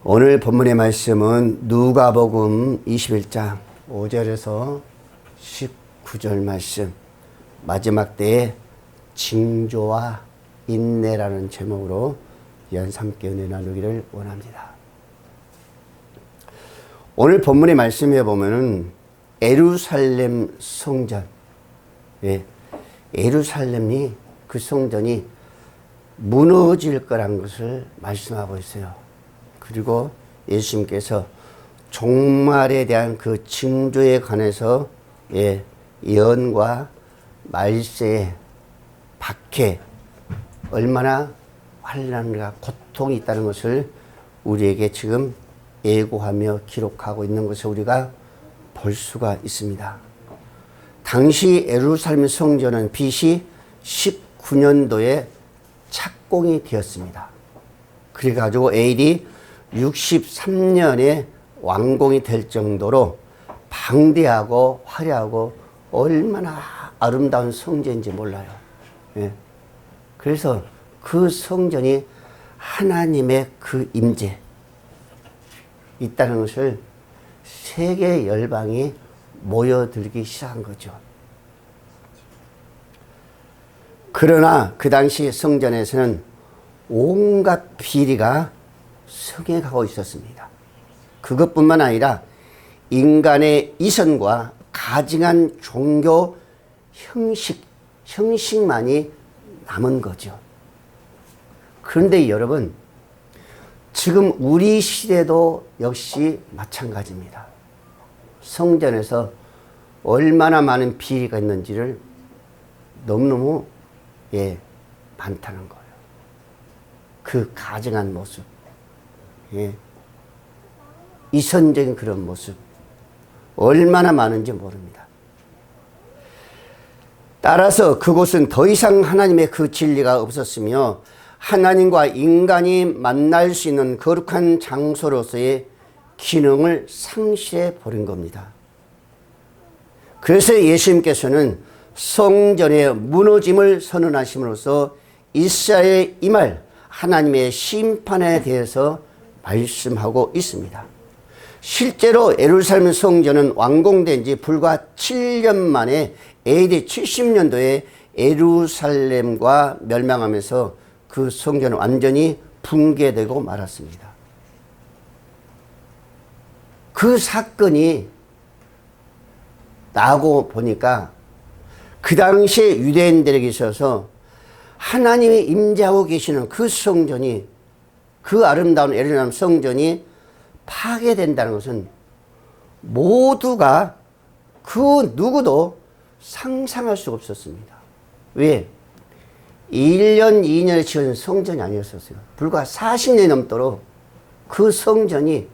오늘 본문의 말씀은 누가복음 21장 5절에서 19절 말씀, 마지막 때의 징조와 인내라는 제목으로 함께 은혜 나누기를 원합니다. 오늘 본문의 말씀에 보면은 예루살렘 성전, 예루살렘이 그 성전이 무너질 거란 것을 말씀하고 있어요. 그리고 예수님께서 종말에 대한 그 징조에 관해서 예언과 말세의 박해, 얼마나 환난과 고통이 있다는 것을 우리에게 지금 예고하며 기록하고 있는 것을 우리가 볼 수가 있습니다. 당시 예루살렘 성전은 BC 19년도에 착공이 되었습니다. 그래가지고 AD 63년에 완공이 될 정도로 방대하고 화려하고 얼마나 아름다운 성전인지 몰라요. 그래서 그 성전이 하나님의 그 임재 있다는 것을 세계 열방이 모여들기 시작한 거죠. 그러나 그 당시 성전에서는 온갖 비리가 성행하고 있었습니다. 그것뿐만 아니라 인간의 이성과 가증한 종교 형식만이 남은 거죠. 그런데 여러분, 지금 우리 시대도 역시 마찬가지입니다. 성전에서 얼마나 많은 비리가 있는지를 너무너무 많다는 거예요. 그 가증한 모습, 이선적인 그런 모습 얼마나 많은지 모릅니다. 따라서 그곳은 더 이상 하나님의 그 진리가 없었으며 하나님과 인간이 만날 수 있는 거룩한 장소로서의 기능을 상실해 버린 겁니다. 그래서 예수님께서는 성전의 무너짐을 선언하심으로써 이스라엘에 임할 하나님의 심판에 대해서 말씀하고 있습니다. 실제로 예루살렘 성전은 완공된 지 불과 7년 만에 AD 70년도에 예루살렘과 멸망하면서 그 성전은 완전히 붕괴되고 말았습니다. 그 사건이 나고 보니까 그 당시에 유대인들에게 있어서 하나님이 임재하고 계시는 그 성전이, 그 아름다운 예루살렘 성전이 파괴된다는 것은 모두가 그 누구도 상상할 수가 없었습니다. 왜? 1년, 2년에 지어진 성전이 아니었었어요. 불과 40년이 넘도록 그 성전이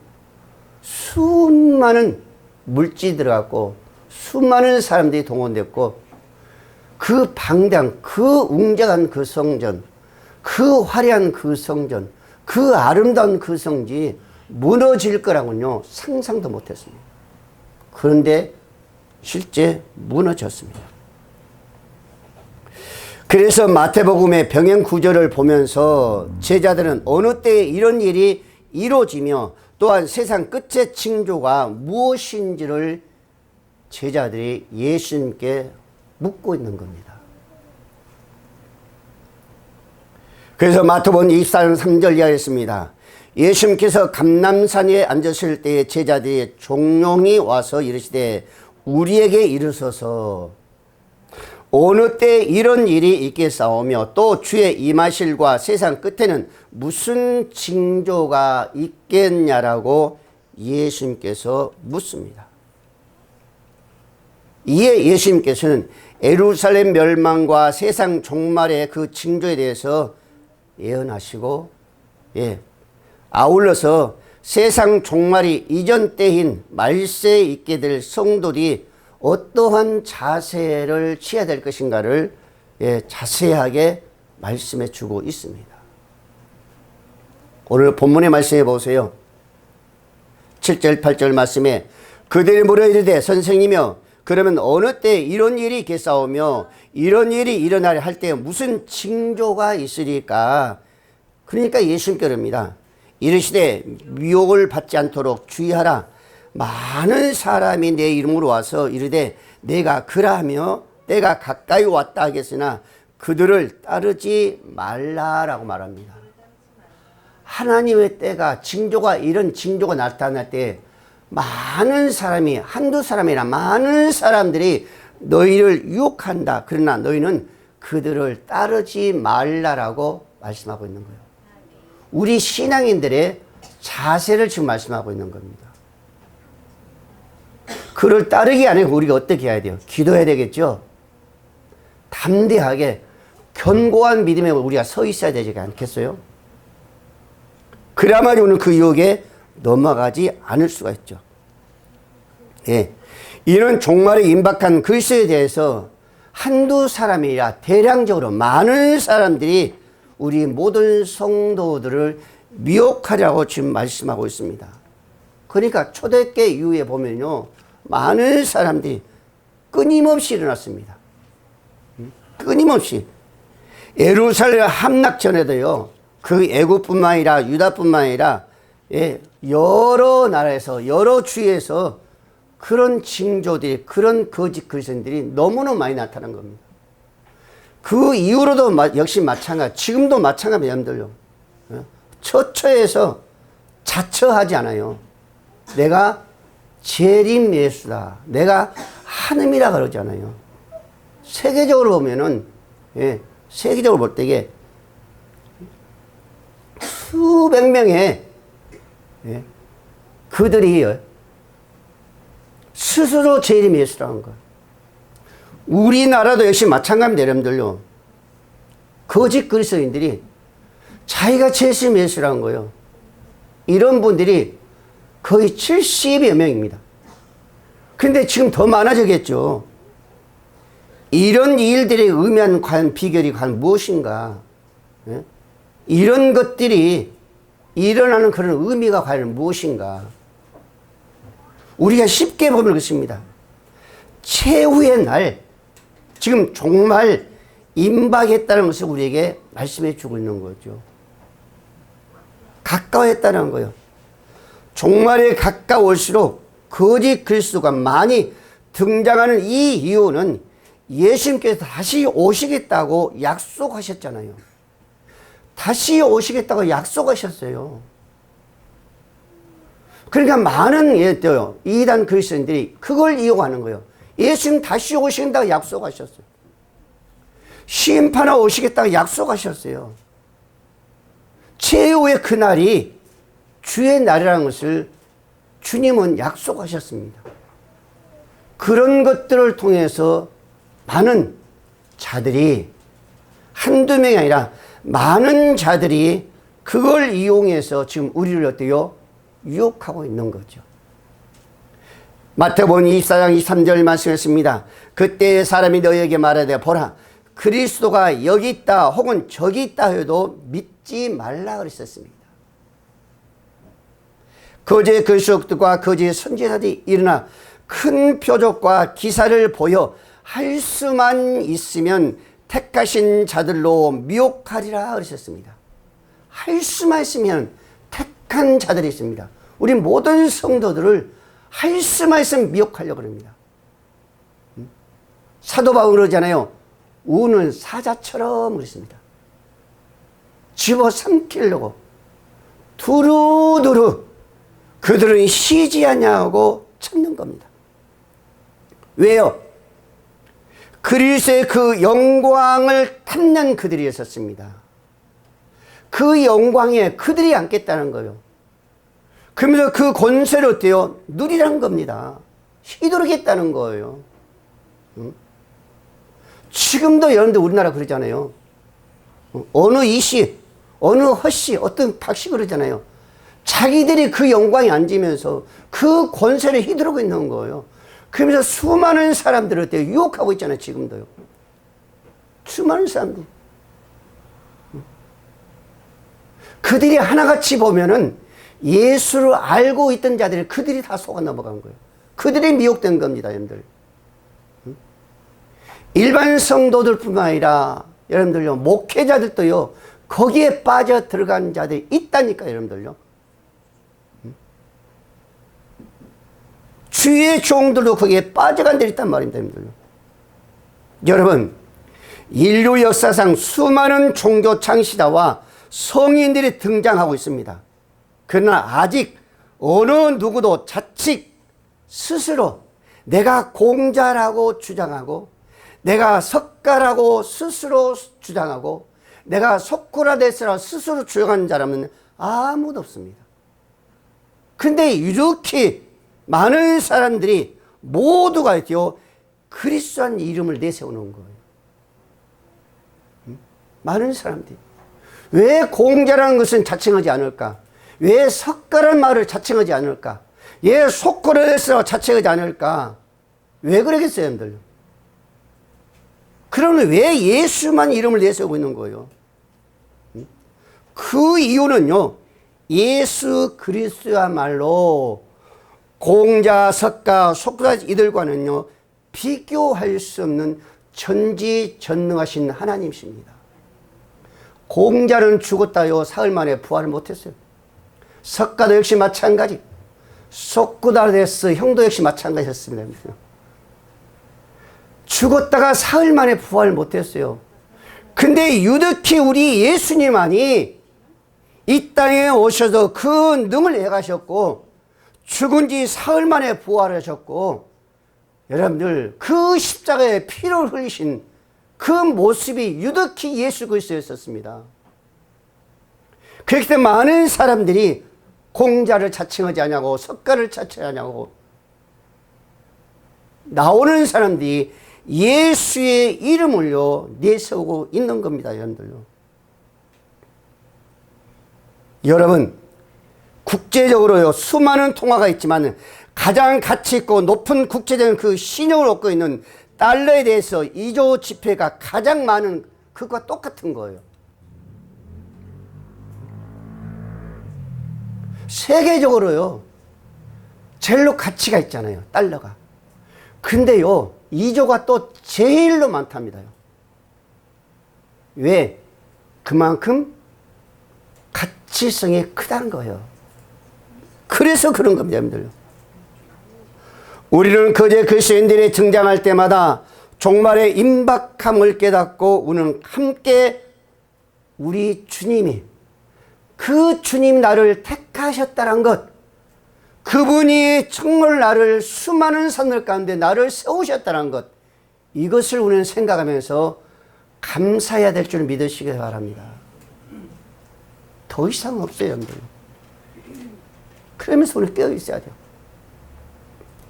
수많은 물질이 들어갔고 수많은 사람들이 동원됐고 그 방대한, 그 웅장한 그 성전, 그 화려한 그 성전, 그 아름다운 그 성전이 무너질 거라고는요 상상도 못했습니다. 그런데 실제 무너졌습니다. 그래서 마태복음의 병행 구절을 보면서 제자들은 어느 때에 이런 일이 이루어지며 또한 세상 끝의 징조가 무엇인지를 제자들이 예수님께 묻고 있는 겁니다. 그래서 마태복음 24장 3절 이하였습니다. 예수님께서 감람산에 앉으실 때에 제자들이 종용이 와서 이르시되 우리에게 이르소서 어느 때 이런 일이 있겠사오며 또 주의 임하실과 세상 끝에는 무슨 징조가 있겠냐라고 예수님께서 묻습니다. 이에 예수님께서는 예루살렘 멸망과 세상 종말의 그 징조에 대해서 예언하시고 아울러서 세상 종말이 이전 때인 말세에 있게 될 성도들이 어떠한 자세를 취해야 될 것인가를 자세하게 말씀해 주고 있습니다. 오늘 본문의 말씀해 보세요. 7절 8절 말씀에 그들이 물어 이르되 선생님이여 그러면 어느 때 이런 일이 있겠사오며 이런 일이 일어나려 할 때 무슨 징조가 있으리까? 그러니까 예수님께 그럽니다. 이르시되 미혹을 받지 않도록 주의하라. 많은 사람이 내 이름으로 와서 이르되 내가 그라하며 때가 가까이 왔다 하겠으나 그들을 따르지 말라라고 말합니다. 하나님의 때가 징조가 이런 징조가 나타날 때 많은 사람이 한두 사람이나 많은 사람들이 너희를 유혹한다. 그러나 너희는 그들을 따르지 말라라고 말씀하고 있는 거예요. 우리 신앙인들의 자세를 지금 말씀하고 있는 겁니다. 그를 따르기 아니고 우리가 어떻게 해야 돼요? 기도해야 되겠죠? 담대하게 견고한 믿음에 우리가 서 있어야 되지 않겠어요? 그래야만 우리는 그 유혹에 넘어가지 않을 수가 있죠. 예. 이런 종말에 임박한 글쎄에 대해서 한두 사람이라 대량적으로 많은 사람들이 우리 모든 성도들을 미혹하려고 지금 말씀하고 있습니다. 그러니까 초대교회 이후에 보면요, 많은 사람들이 끊임없이 일어났습니다. 끊임없이. 예루살렘 함락 전에도요, 그 애국뿐만 아니라 유다뿐만 아니라 여러 나라에서 여러 주에서 그런 징조들이, 그런 거짓 그리스도인들이 너무너무 많이 나타난 겁니다. 그 이후로도 역시 마찬가지, 지금도 마찬가지입니다. 여러분들요. 처처에서 자처하지 않아요. 내가 재림 예수다, 내가 하느니라 그러잖아요. 세계적으로 보면은, 세계적으로 볼 때에 수백 명의 그들이 스스로 재림 예수라는 거예요. 우리나라도 역시 마찬가지입니다. 여러분들요. 거짓 그리스도인들이 자기가 재림 예수라는 거예요. 이런 분들이 거의 70여 명입니다. 근데 지금 더 많아지겠죠. 이런 일들이 의미한 과연 비결이 과연 무엇인가? 이런 것들이 일어나는 그런 의미가 과연 무엇인가? 우리가 쉽게 보면 그렇습니다. 최후의 날, 지금 정말 임박했다는 것을 우리에게 말씀해 주고 있는 거죠. 가까워했다는 거예요. 종말에 가까울수록 거짓 그리스도가 많이 등장하는 이 이유는 예수님께서 다시 오시겠다고 약속하셨잖아요. 다시 오시겠다고 약속하셨어요. 그러니까 많은 이단 그리스도인들이 그걸 이용하는 거예요. 예수님 다시 오시겠다고 약속하셨어요. 심판하러 오시겠다고 약속하셨어요. 최후의 그날이 주의 날이라는 것을 주님은 약속하셨습니다. 그런 것들을 통해서 많은 자들이, 한두 명이 아니라 많은 자들이 그걸 이용해서 지금 우리를 어때요? 유혹하고 있는 거죠. 마태복음 24장 23절 말씀했습니다. 그때 사람이 너희에게 말하되 보라, 그리스도가 여기 있다 혹은 저기 있다 해도 믿지 말라 그랬었습니다. 거짓 그리스도들과 거짓 선지자들이 일어나 큰 표적과 기사를 보여 할 수만 있으면 택하신 자들로 미혹하리라 그러셨습니다. 할 수만 있으면 택한 자들이 있습니다. 우리 모든 성도들을 할 수만 있으면 미혹하려고 합니다. 사도 바울은 그러잖아요. 우는 사자처럼 그랬습니다. 집어삼키려고 두루두루 그들은 쉬지 않냐고 찾는 겁니다. 왜요? 그리스도의 그 영광을 탐낸 그들이 있었습니다. 그 영광에 그들이 앉겠다는 거예요. 그러면서 그 권세를 어때요? 누리라는 겁니다. 휘두르겠다는 거예요. 지금도 여러분들 우리나라 그러잖아요. 어느 이씨, 어느 허씨, 어떤 박씨 그러잖아요. 자기들이 그 영광에 앉으면서 그 권세를 휘두르고 있는 거예요. 그러면서 수많은 사람들을 어때요? 유혹하고 있잖아요. 지금도요. 수많은 사람들. 그들이 하나같이 보면은 예수를 알고 있던 자들이 그들이 다 속아 넘어간 거예요. 그들이 미혹된 겁니다, 여러분들. 일반 성도들 뿐만 아니라 여러분들요, 목회자들도요, 거기에 빠져 들어간 자들이 있다니까, 여러분들요. 주의 종들도 거기에 빠져간 데이 있단 말입니다. 여러분, 인류 역사상 수많은 종교 창시자와 성인들이 등장하고 있습니다. 그러나 아직 어느 누구도 자칫 스스로 내가 공자라고 주장하고, 내가 석가라고 스스로 주장하고, 내가 소크라테스라고 스스로 주장하는 사람은 아무도 없습니다. 근데 이렇게 많은 사람들이 모두가 그리스도라는 이름을 내세우는 거예요. 많은 사람들이. 왜 공자라는 것은 자칭하지 않을까? 왜 석가라는 말을 자칭하지 않을까? 왜 소크라테스라고 자칭하지 않을까? 왜 그러겠어요, 여러분들? 그러면 왜 예수만 이름을 내세우고 있는 거예요? 그 이유는요, 예수 그리스도야말로 공자, 석가, 소크라테스 이들과는요, 비교할 수 없는 전지전능하신 하나님이십니다. 공자는 죽었다요, 사흘 만에 부활을 못했어요. 석가도 역시 마찬가지. 소크라테스 형도 역시 마찬가지였습니다. 죽었다가 사흘 만에 부활을 못했어요. 근데 유독히 우리 예수님만이 이 땅에 오셔서 그 능을 행하셨고, 죽은 지 사흘 만에 부활하셨고, 여러분들 그 십자가에 피를 흘리신 그 모습이 유독히 예수 그리스도였었습니다. 그렇기 때문에 많은 사람들이 공자를 자칭하지 않냐고, 석가를 자칭하냐고, 나오는 사람들이 예수의 이름을요 내세우고 있는 겁니다, 여러분들요. 여러분, 국제적으로요 수많은 통화가 있지만 가장 가치 있고 높은 국제적인 그 신용을 얻고 있는 달러에 대해서 2조 지폐가 가장 많은 그것과 똑같은 거예요. 세계적으로요 제일로 가치가 있잖아요, 달러가. 근데요 2조가 또 제일로 많답니다. 왜? 그만큼 가치성이 크다는 거예요. 그래서 그런 겁니다, 여러분들. 우리는 그제 그리스도인들이 등장할 때마다 종말의 임박함을 깨닫고 우리는 함께 우리 주님이, 그 주님 나를 택하셨다는 것, 그분이 정말 나를 수많은 산들 가운데 나를 세우셨다는 것, 이것을 우리는 생각하면서 감사해야 될 줄 믿으시기 바랍니다. 더 이상 없어요, 여러분들. 그러면서 우리 깨어 있어야 돼요.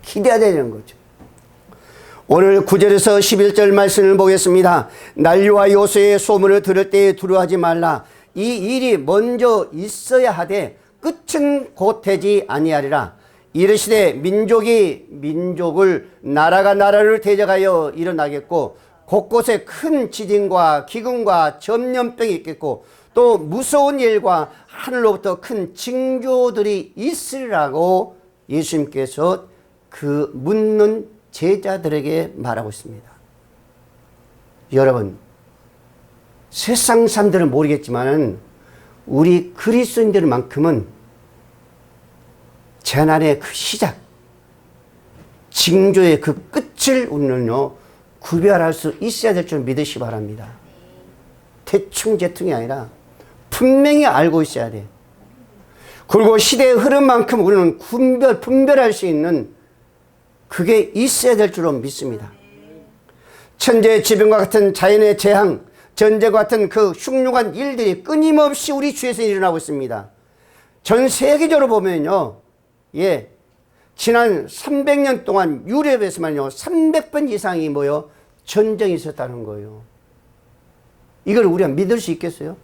기대해야 되는 거죠. 오늘 9절에서 11절 말씀을 보겠습니다. 난리와 요새의 소문을 들을 때에 두려워하지 말라. 이 일이 먼저 있어야 하되 끝은 곧 되지 아니하리라. 이르시되 민족이 민족을, 나라가 나라를 대적하여 일어나겠고 곳곳에 큰 지진과 기근과 전염병이 있겠고 또 무서운 일과 하늘로부터 큰 징조들이 있으리라고 예수님께서 그 묻는 제자들에게 말하고 있습니다. 여러분, 세상 사람들은 모르겠지만 우리 그리스도인들만큼은 재난의 그 시작, 징조의 그 끝을 우리는요 구별할 수 있어야 될 줄 믿으시 바랍니다. 대충재퉁이 아니라 분명히 알고 있어야 돼. 그리고 시대의 흐름만큼 우리는 분별할 수 있는 그게 있어야 될 줄로 믿습니다. 천재의 지변과 같은 자연의 재앙, 전쟁과 같은 그 흉흉한 일들이 끊임없이 우리 주위에서 일어나고 있습니다. 전 세계적으로 보면요, 지난 300년 동안 유럽에서만요 300번 이상이 전쟁이 있었다는 거예요. 이걸 우리가 믿을 수 있겠어요?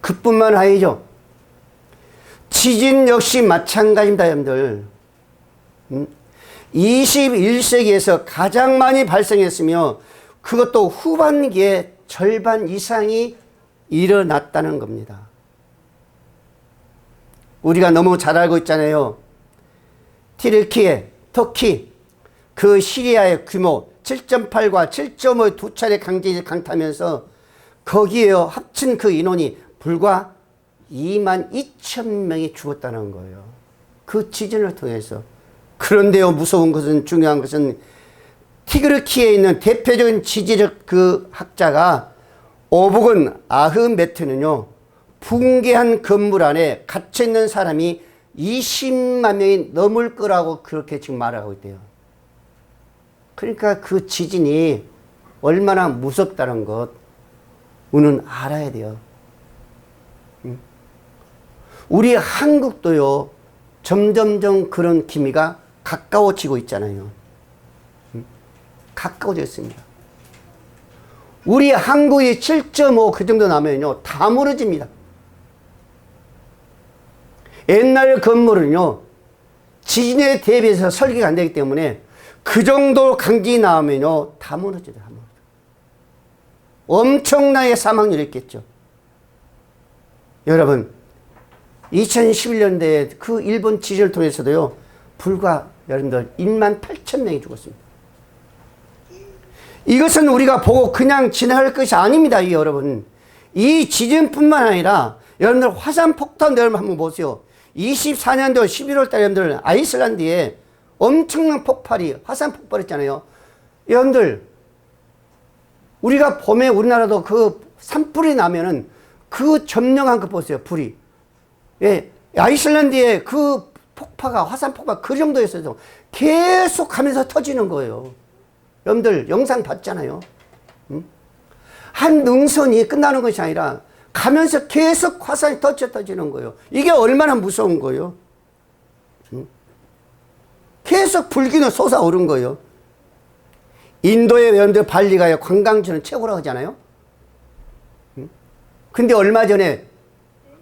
그뿐만 아니죠. 지진 역시 마찬가지입니다, 여러분들. 21세기에서 가장 많이 발생했으며 그것도 후반기에 절반 이상이 일어났다는 겁니다. 우리가 너무 잘 알고 있잖아요. 터키, 그 시리아의 규모 7.8과 7.5 두 차례 강타하면서 거기에 합친 그 인원이 불과 2만 2천 명이 죽었다는 거예요. 그 지진을 통해서. 그런데요, 무서운 것은, 중요한 것은 티그르키에 있는 대표적인 지질학 그 학자가 오브건 아흐메트는요, 붕괴한 건물 안에 갇혀있는 사람이 20만 명이 넘을 거라고 그렇게 지금 말하고 있대요. 그러니까 그 지진이 얼마나 무섭다는 것 우리는 알아야 돼요. 우리 한국도요, 점점점 그런 기미가 가까워지고 있잖아요. 가까워졌습니다. 우리 한국이 7.5 그 정도 나면요, 다 무너집니다. 옛날 건물은요, 지진에 대비해서 설계가 안 되기 때문에 그 정도 강진이 나오면요, 다 무너져요. 다 무너져요. 엄청나게 사망률이 있겠죠. 여러분, 2011년도에 그 일본 지진을 통해서도요, 불과 여러분들 18,000명이 죽었습니다. 이것은 우리가 보고 그냥 지나갈 것이 아닙니다, 여러분. 이 지진뿐만 아니라 여러분들 화산 폭탄 여러분 한번 보세요. 24년도 11월 달에 여러분들 아이슬란드에 엄청난 폭발이, 화산 폭발했잖아요. 여러분들, 우리가 봄에 우리나라도 그 산불이 나면은 그 점령한 거 보세요, 불이. 예, 아이슬란드에 그 폭파가, 화산 폭파 그 정도였어요. 계속 가면서 터지는 거예요. 여러분들 영상 봤잖아요. 한 능선이 끝나는 것이 아니라 가면서 계속 화산이 터지는 거예요. 이게 얼마나 무서운 거예요. 계속 불기는 솟아오른 거예요. 인도의 여러분들 발리가 관광지는 최고라고 하잖아요. 근데 얼마 전에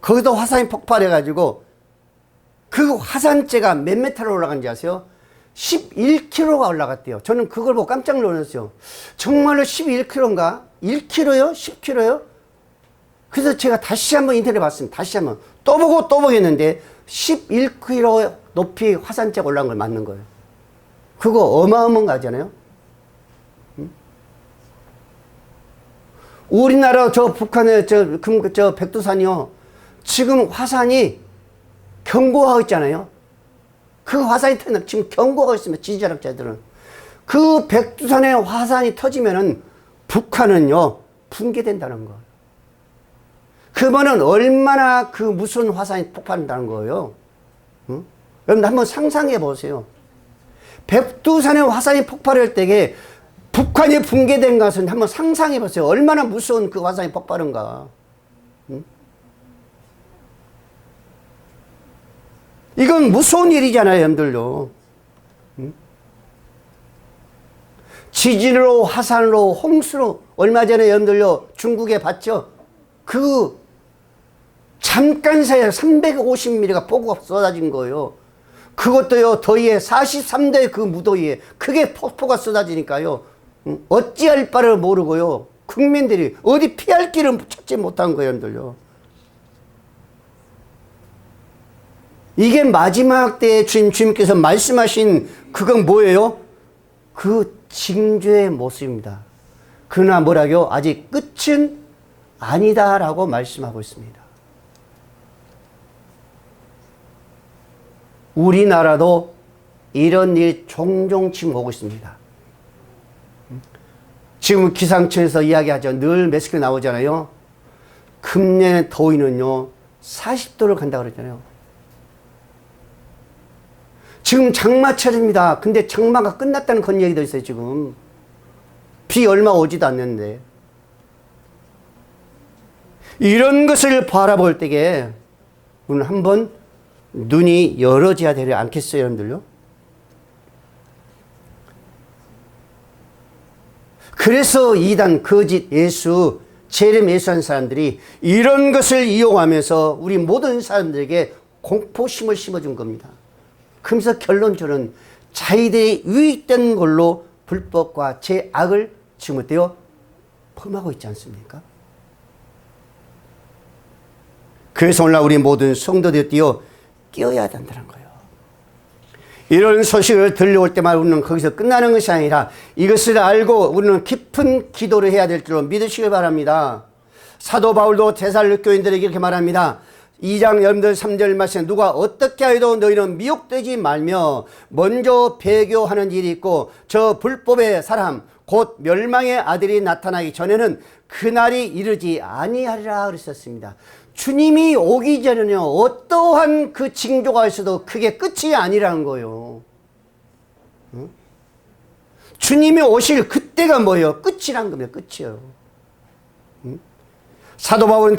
거기도 화산이 폭발해가지고 그 화산재가 몇 메타로 올라간지 아세요? 11km가 올라갔대요. 저는 그걸 보고 깜짝 놀랐어요. 정말로 11km인가? 1km요? 10km요? 그래서 제가 다시 한번 인터넷 봤습니다. 다시 한번. 또 보고 또 보겠는데 11km 높이 화산재가 올라간 걸 맞는 거예요. 그거 어마어마한 거 하잖아요. 우리나라 저 북한의 저 백두산이요. 지금 화산이 경고하고 있잖아요. 그 화산이 터지면 지금 경고하고 있습니다. 지질학자들은. 그 백두산의 화산이 터지면은 북한은요, 붕괴된다는 거예요. 그러면은 얼마나 그 무슨 화산이 폭발한다는 거예요. 응? 여러분 한번 상상해 보세요. 백두산의 화산이 폭발할 때에 북한이 붕괴된 것은 한번 상상해 보세요. 얼마나 무서운 그 화산이 폭발한가. 응? 이건 무서운 일이잖아요, 여러분들요. 응? 지진으로, 화산으로, 홍수로, 얼마 전에 여러분들요, 중국에 봤죠? 그, 잠깐 사이에 350mm가 폭우가 쏟아진 거예요. 그것도요, 더위에 43도의 그 무더위에 크게 폭포가 쏟아지니까요, 어찌할 바를 모르고요, 국민들이 어디 피할 길을 찾지 못한 거예요, 여러분들요. 이게 마지막 때에 주님께서 말씀하신 그건 뭐예요? 그 징조의 모습입니다. 그러나 뭐라고요? 아직 끝은 아니다라고 말씀하고 있습니다. 우리나라도 이런 일이 종종 지금 오고 있습니다. 지금 기상청에서 이야기하죠. 늘 메시지가 나오잖아요. 금년의 더위는요, 40도를 간다고 그러잖아요. 지금 장마철입니다. 근데 장마가 끝났다는 그런 얘기도 있어요, 지금. 비 얼마 오지도 않는데. 이런 것을 바라볼 때에 우리는 한번 눈이 열어져야 되지 않겠어요, 여러분들요? 그래서 이단, 거짓, 예수, 재림 예수하는 사람들이 이런 것을 이용하면서 우리 모든 사람들에게 공포심을 심어준 겁니다. 그러면서 결론적으로는 자기들이 유익된 걸로 불법과 죄악을 지금 어때요? 범하고 있지 않습니까? 그래서 오늘 우리 모든 성도들이 깨어야 된다는 거예요. 이런 소식을 들려올 때마다 우리는 거기서 끝나는 것이 아니라 이것을 알고 우리는 깊은 기도를 해야 될 줄로 믿으시길 바랍니다. 사도 바울도 데살로니가 교인들에게 이렇게 말합니다. 2장 여러분들 3절 말씀에 누가 어떻게 하여도 너희는 미혹되지 말며 먼저 배교하는 일이 있고 저 불법의 사람 곧 멸망의 아들이 나타나기 전에는 그날이 이르지 아니하리라 그랬었습니다. 주님이 오기 전에는요 어떠한 그 징조가 있어도 그게 끝이 아니라는 거예요. 응? 주님이 오실 그때가 뭐예요? 끝이란 겁니다. 끝이요. 응? 사도 바울은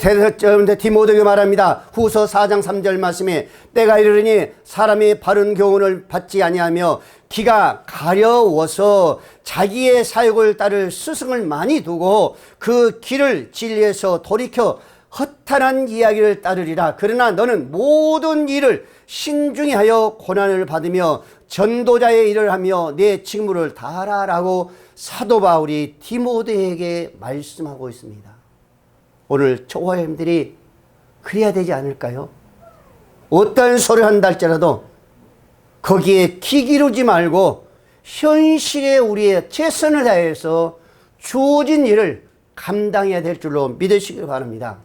디모데에게 말합니다. 후서 4장 3절 말씀에 때가 이르르니 사람이 바른 교훈을 받지 아니하며 기가 가려워서 자기의 사욕을 따를 스승을 많이 두고 그 길을 진리에서 돌이켜 허탄한 이야기를 따르리라. 그러나 너는 모든 일을 신중히 하여 고난을 받으며 전도자의 일을 하며 내 직무를 다하라라고 사도 바울이 디모데에게 말씀하고 있습니다. 오늘 초화님들이 그래야 되지 않을까요? 어떤 소리를 한다 할지라도 거기에 기기르지 말고 현실에 우리의 최선을 다해서 주어진 일을 감당해야 될 줄로 믿으시길 바랍니다.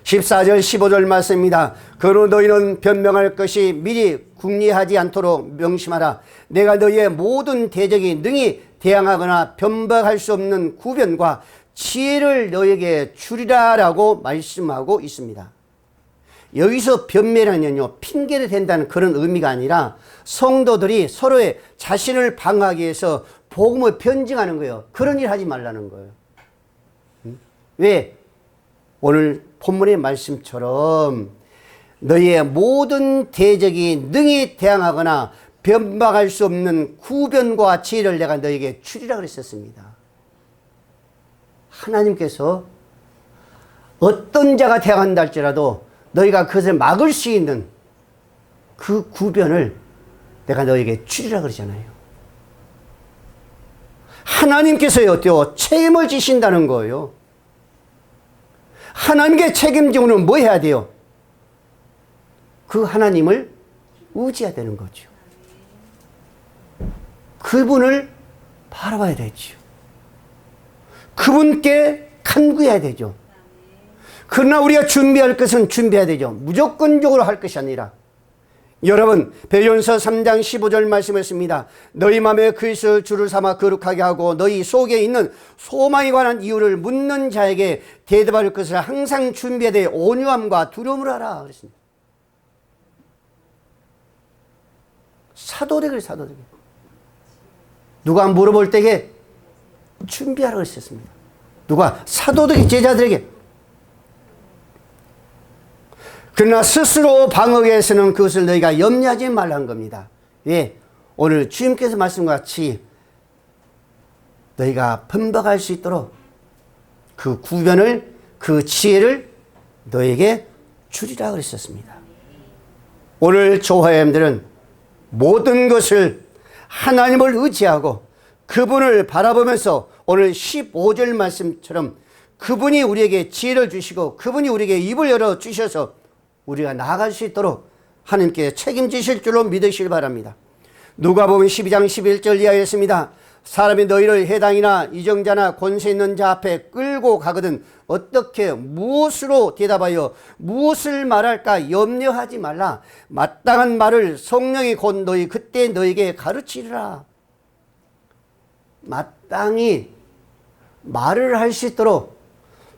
14절 15절 말씀입니다. 그러므로 너희는 변명할 것이 미리 궁리하지 않도록 명심하라. 내가 너희의 모든 대적이 능히 대항하거나 변박할 수 없는 구변과 지혜를 너에게 주리라 라고 말씀하고 있습니다. 여기서 변매라는요 핑계를 댄다는 그런 의미가 아니라 성도들이 서로의 자신을 방어하기 위해서 복음을 변증하는 거예요. 그런 일 하지 말라는 거예요. 왜? 오늘 본문의 말씀처럼 너희의 모든 대적이 능히 대항하거나 변박할 수 없는 구변과 지혜를 내가 너희에게 주리라 그랬었습니다. 하나님께서 어떤 자가 대항한다 할지라도 너희가 그것을 막을 수 있는 그 구변을 내가 너희에게 주리라 그러잖아요. 하나님께서요 어때요? 책임을 지신다는 거예요. 하나님께 책임지고는 뭐 해야 돼요? 그 하나님을 의지해야 되는 거죠. 그분을 바라봐야 되죠. 그분께 간구해야 되죠. 그러나 우리가 준비할 것은 준비해야 되죠. 무조건적으로 할 것이 아니라. 여러분 베드로전서 3장 15절 말씀했습니다. 너희 마음에 그리스도를 주를 삼아 거룩하게 하고 너희 속에 있는 소망에 관한 이유를 묻는 자에게 대답할 것을 항상 준비해야 돼. 온유함과 두려움을 하라 그랬습니다. 사도되게 사도되게 누가 물어볼 때에 준비하라고 했었습니다. 누가? 사도들에게 제자들에게. 그러나 스스로 방어해서는 그것을 너희가 염려하지 말라는 겁니다. 왜? 오늘 주님께서 말씀과 같이 너희가 번박할 수 있도록 그 구변을 그 지혜를 너에게 주리라 그랬었습니다. 오늘 조화엠들은 모든 것을 하나님을 의지하고 그분을 바라보면서 오늘 15절 말씀처럼 그분이 우리에게 지혜를 주시고 그분이 우리에게 입을 열어 주셔서 우리가 나아갈 수 있도록 하나님께 책임지실 줄로 믿으시길 바랍니다. 누가복음 12장 11절 이하였습니다. 사람이 너희를 해당이나 이정자나 권세 있는 자 앞에 끌고 가거든 어떻게 무엇으로 대답하여 무엇을 말할까 염려하지 말라. 마땅한 말을 성령이 곧 너희 그때 너희에게 가르치리라. 마땅히 말을 할 수 있도록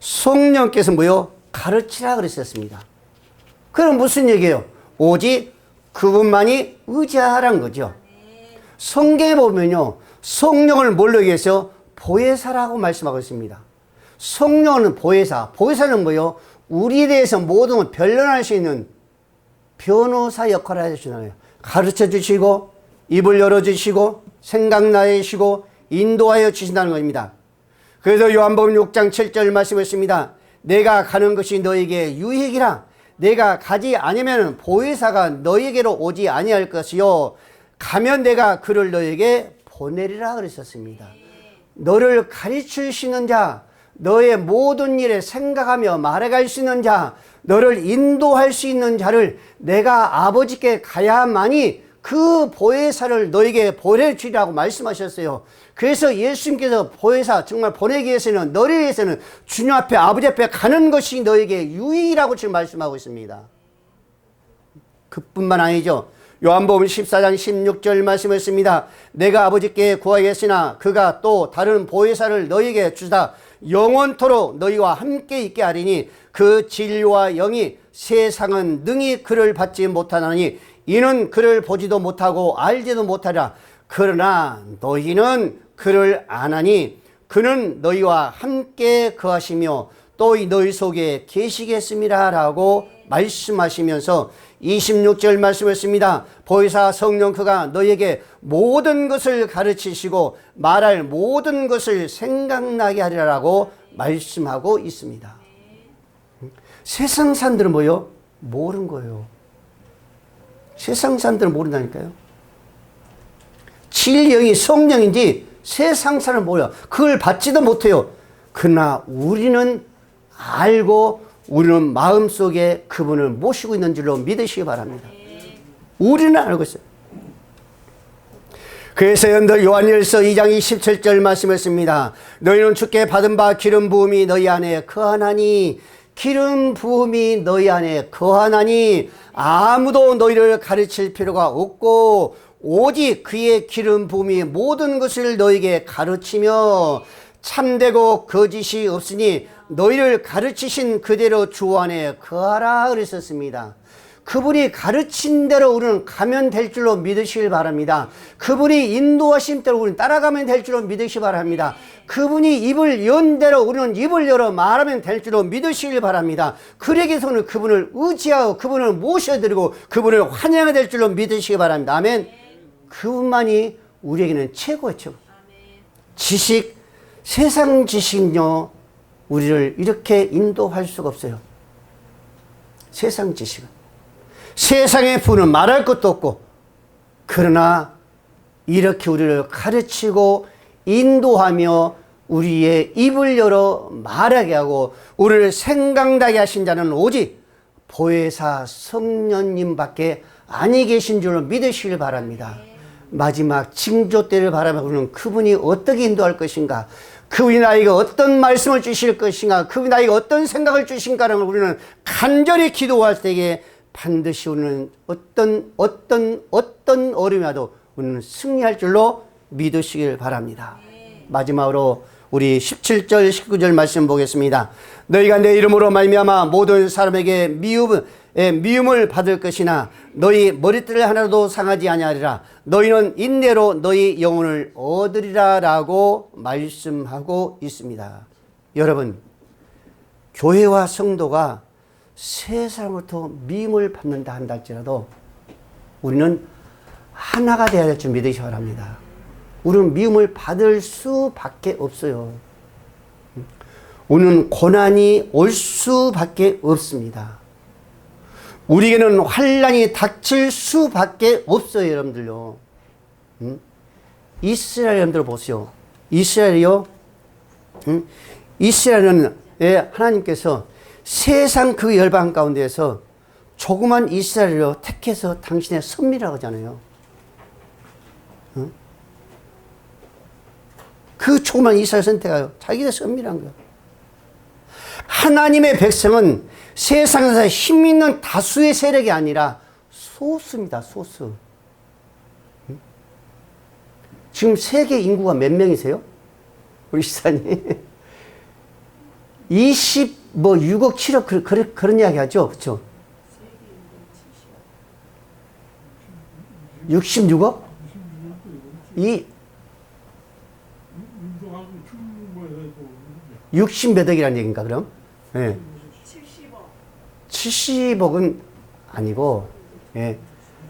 성령께서 뭐요? 가르치라 그랬었습니다. 그럼 무슨 얘기예요? 오직 그분만이 의지하라는 거죠. 성경에 보면요 성령을 뭘로 얘기해서 보혜사라고 말씀하고 있습니다. 성령은 보혜사. 보혜사는 뭐예요? 우리에 대해서 모든 걸 변론할 수 있는 변호사 역할을 해주시나요? 가르쳐 주시고 입을 열어주시고 생각나게 해주시고 인도하여 주신다는 겁니다. 그래서 요한복음 6장 7절 말씀했습니다. 내가 가는 것이 너에게 유익이라. 내가 가지 아니면 보혜사가 너에게로 오지 아니할 것이요 가면 내가 그를 너에게 보내리라 그랬었습니다. 너를 가르칠 수 있는 자, 너의 모든 일에 생각하며 말해갈 수 있는 자, 너를 인도할 수 있는 자를 내가 아버지께 가야만이 그 보혜사를 너에게 보내주리라고 말씀하셨어요. 그래서 예수님께서 보혜사 정말 보내기 위해서는 너를 위해서는 주님 앞에 아버지 앞에 가는 것이 너에게 유익이라고 지금 말씀하고 있습니다. 그뿐만 아니죠. 요한복음 14장 16절 말씀했습니다. 내가 아버지께 구하겠으나 그가 또 다른 보혜사를 너희에게 주사 영원토록 너희와 함께 있게 하리니 그 진리와 영이 세상은 능히 그를 받지 못하나니 이는 그를 보지도 못하고 알지도 못하리라. 그러나 너희는 그를 아나니 그는 너희와 함께 거하시며 또 너희 속에 계시겠습니다 라고 말씀하시면서 26절 말씀했습니다. 보혜사 성령 그가 너희에게 모든 것을 가르치시고 말할 모든 것을 생각나게 하리라고 말씀하고 있습니다. 세상 사람들은 뭐요? 모르는 거예요. 세상 사람들은 모른다니까요. 진리영이 성령인지 세상 사람은 몰라요. 그걸 받지도 못해요. 그러나 우리는 알고 우리는 마음속에 그분을 모시고 있는 줄로 믿으시기 바랍니다. 우리는 알고 있어요. 그래서 여러분들 요한일서 2장 27절 말씀했습니다. 너희는 주께 받은 바 기름 부음이 너희 안에 거하나니 기름 부음이 너희 안에 거하나니 아무도 너희를 가르칠 필요가 없고 오직 그의 기름 부음이 모든 것을 너희에게 가르치며 참되고 거짓이 없으니 너희를 가르치신 그대로 주 안에 거하라 그랬었습니다. 그분이 가르친 대로 우리는 가면 될 줄로 믿으시길 바랍니다. 그분이 인도하신 대로 우리는 따라가면 될 줄로 믿으시기 바랍니다. 그분이 입을 연 대로 우리는 입을 열어 말하면 될 줄로 믿으시길 바랍니다. 그러기에서는 그분을 의지하고 그분을 모셔드리고 그분을 환영해야 될 줄로 믿으시기 바랍니다. 아멘. 그분만이 우리에게는 최고의 최고. 지식, 세상 지식은요 우리를 이렇게 인도할 수가 없어요. 세상 지식은 세상의 부는 말할 것도 없고 그러나 이렇게 우리를 가르치고 인도하며 우리의 입을 열어 말하게 하고 우리를 생각나게 하신 자는 오직 보혜사 성령님밖에 아니 계신 줄로 믿으시길 바랍니다. 마지막 징조 때를 바라며 우리는 그분이 어떻게 인도할 것인가, 그분이 나에게 어떤 말씀을 주실 것인가, 그분이 나에게 어떤 생각을 주신가를 우리는 간절히 기도할 때에 반드시 우리는 어떤 어려움이 와도 우리는 승리할 줄로 믿으시길 바랍니다. 마지막으로 우리 17절 19절 말씀 보겠습니다. 너희가 내 이름으로 말미암아 모든 사람에게 미움을 받을 것이나 너희 머리털 하나도 상하지 아니하리라. 너희는 인내로 너희 영혼을 얻으리라 라고 말씀하고 있습니다. 여러분, 교회와 성도가 세 사람으로부터 미움을 받는다 한다 할지라도 우리는 하나가 되어야 될 줄 믿으시기 바랍니다. 우리는 미움을 받을 수밖에 없어요. 우리는 고난이 올 수밖에 없습니다. 우리에게는 환난이 닥칠 수밖에 없어요, 여러분들요. 이스라엘 여러분들 보세요. 이스라엘이요. 이스라엘은 하나님께서 세상 그 열방 가운데에서 조그만 이스라엘을 택해서 당신의 선미라고 하잖아요. 그 조그만 이스라엘 선택하여 자기의 선미란 거예요. 하나님의 백성은 세상에서 힘 있는 다수의 세력이 아니라 소수입니다. 소수. 지금 세계 인구가 몇 명이세요? 우리 시사님 6억 7억 그런 이야기 하죠. 그렇죠? 66억? 60몇 억이라는 얘기인가 그럼? 네. 70억은 아니고, 예.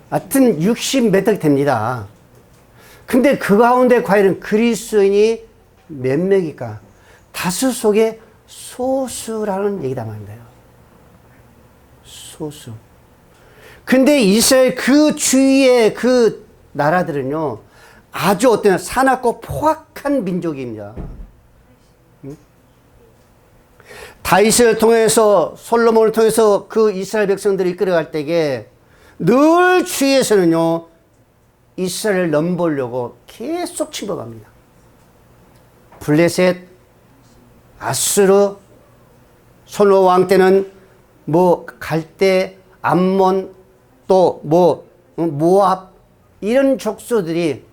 하여튼 60몇 억 됩니다. 근데 그 가운데 과연 그리스도인이 몇 명일까? 다수 속에 소수라는 얘기다 말입니다. 소수. 근데 이스라엘 그 주위의 그 나라들은요, 아주 어떤 사납고 포악한 민족입니다. 다윗을 통해서 솔로몬을 통해서 그 이스라엘 백성들이 이끌어갈 때에 늘 주위에서는요 이스라엘을 넘보려고 계속 침범합니다. 블레셋, 아수르, 솔로몬 왕 때는 뭐 갈대, 암몬, 또 뭐 모압 이런 족속들이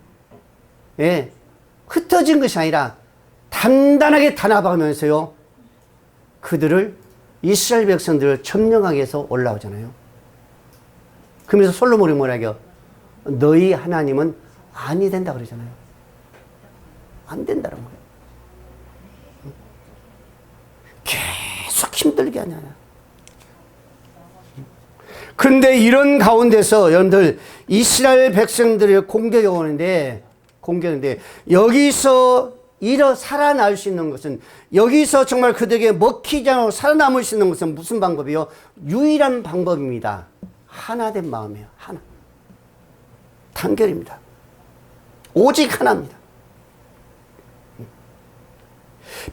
흩어진 것이 아니라 단단하게 단합하면서요 그들을 이스라엘 백성들을 점령하기 위해서 올라오잖아요. 그러면서 솔로몬이 뭐라고요? 너희 하나님은 아니 된다 그러잖아요. 안 된다는 거예요. 계속 힘들게 하냐. 그런데 이런 가운데서 여러분들 이스라엘 백성들을 공격해 오는데 여기서 살아날 수 있는 것은, 여기서 정말 그들에게 먹히지 않고 살아남을 수 있는 것은 무슨 방법이요? 유일한 방법입니다. 하나된 마음이에요. 하나. 단결입니다. 오직 하나입니다.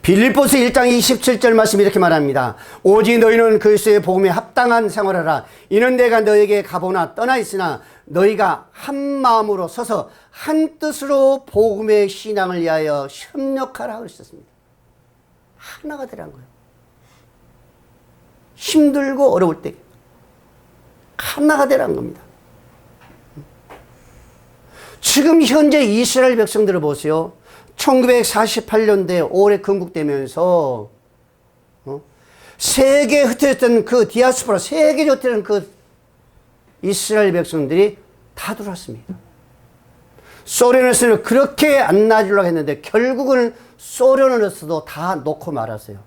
빌립보서 1장 27절 말씀 이렇게 말합니다. 오직 너희는 그리스도의 복음에 합당한 생활하라. 이는 내가 너에게 가보나 떠나 있으나 너희가 한 마음으로 서서 한 뜻으로 복음의 신앙을 위하여 협력하라 그러셨습니다. 하나가 되라는 거예요. 힘들고 어려울 때 하나가 되라는 겁니다. 지금 현재 이스라엘 백성들을 보세요. 1948년대 5월에 건국되면서 세계에 흩어졌던 그 디아스포라, 세계에 흩어졌던 그 이스라엘 백성들이 다 들어왔습니다. 소련에서는 그렇게 안 놔주려고 했는데 결국은 소련으로서도 다 놓고 말았어요.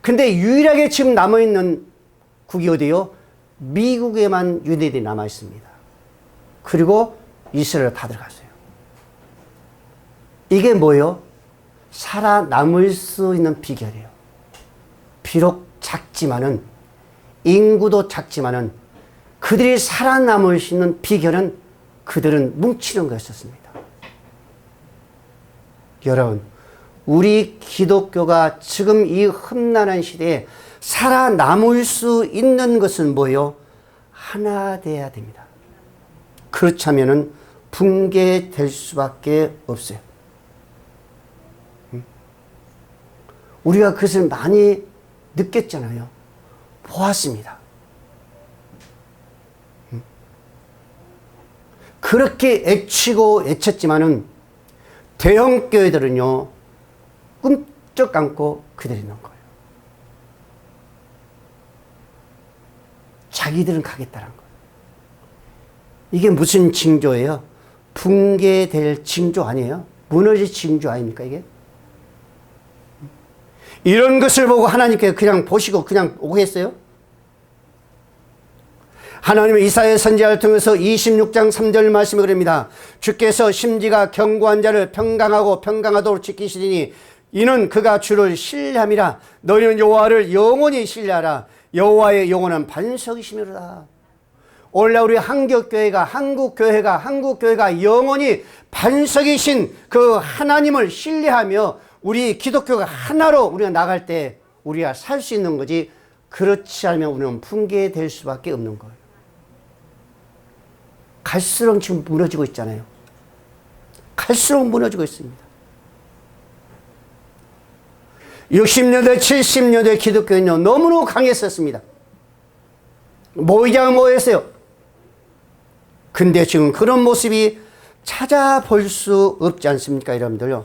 근데 유일하게 지금 남아있는 국이 어디요? 미국에만 유대인들이 남아있습니다. 그리고 이스라엘 다 들어갔어요. 이게 뭐예요? 살아남을 수 있는 비결이에요. 비록 작지만은, 인구도 작지만은 그들이 살아남을 수 있는 비결은 그들은 뭉치는 것이었습니다. 여러분, 우리 기독교가 지금 이 험난한 시대에 살아남을 수 있는 것은 뭐예요? 하나 돼야 됩니다. 그렇지 않으면 붕괴될 수밖에 없어요. 우리가 그것을 많이 느꼈잖아요. 보았습니다. 그렇게 애치고 애쳤지만은 대형 교회들은요 꿈쩍 감고 그대로 있는 거예요. 자기들은 가겠다는 거예요. 이게 무슨 징조예요? 붕괴될 징조 아니에요? 무너질 징조 아닙니까 이게? 이런 것을 보고 하나님께 그냥 보시고 그냥 오겠어요? 하나님은 이사야 선지자를 통해서 26장 3절 말씀을 그럽니다. 주께서 심지가 견고한 자를 평강하고 평강하도록 지키시리니 이는 그가 주를 신뢰함이라. 너희는 여호와를 영원히 신뢰하라. 여호와의 영원한 반석이시미로다. 원래 우리 한국교회가 영원히 반석이신 그 하나님을 신뢰하며 우리 기독교가 하나로 우리가 나갈 때 우리가 살 수 있는 거지, 그렇지 않으면 우리는 붕괴될 수밖에 없는 거예요. 갈수록 지금 무너지고 있잖아요. 갈수록 무너지고 있습니다. 60년대 70년대 기독교는요 너무너무 강했었습니다. 모이자가 모였어요. 근데 지금 그런 모습이 찾아볼 수 없지 않습니까 여러분들요?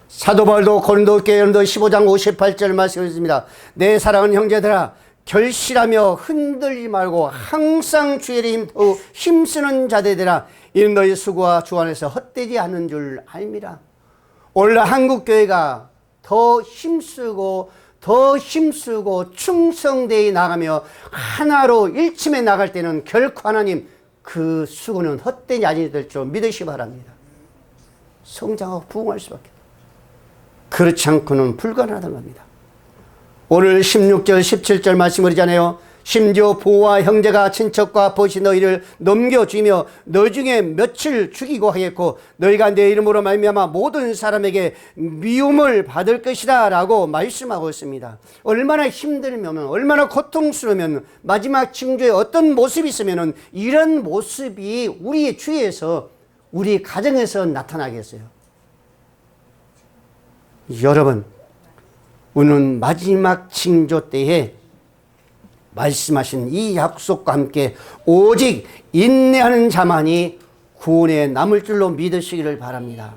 사도 바울도 고린도 교회 15장 58절 말씀했습니다. 내 사랑하는 형제들아, 결실하며 흔들리지 말고 항상 주의 힘으로 힘쓰는 자들아, 이는 너희 수고와 주 안에서 헛되지 않는 줄 알미라. 원래 한국교회가 더 힘쓰고 충성되이 나가며 하나로 일침해 나갈 때는 결코 하나님 그 수고는 헛되지 아니 될 줄 믿으시 바랍니다. 성장하고 부흥할 수밖에. 그렇지 않고는 불가능하다는 겁니다. 오늘 16절 17절 말씀을 하잖아요. 심지어 부모와 형제가 친척과 벗이 너희를 넘겨주며 너 중에 며칠 죽이고 하겠고 너희가 내 이름으로 말미암아 모든 사람에게 미움을 받을 것이다 라고 말씀하고 있습니다. 얼마나 힘들면, 얼마나 고통스러우면, 마지막 징조에 어떤 모습이 있으면 이런 모습이 우리 주위에서, 우리 가정에서 나타나겠어요. 여러분, 우리는 마지막 징조 때에 말씀하신 이 약속과 함께 오직 인내하는 자만이 구원에 남을 줄로 믿으시기를 바랍니다.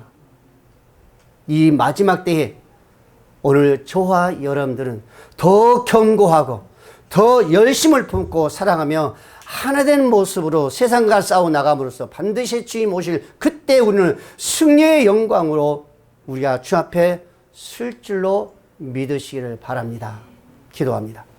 이 마지막 때에 오늘 저와 여러분들은 더 견고하고 더 열심을 품고 살아가며 하나된 모습으로 세상과 싸워나감으로써 반드시 주님 오실 그때 우리는 승리의 영광으로 우리가 주 앞에 쓸 줄로 믿으시기를 바랍니다. 기도합니다.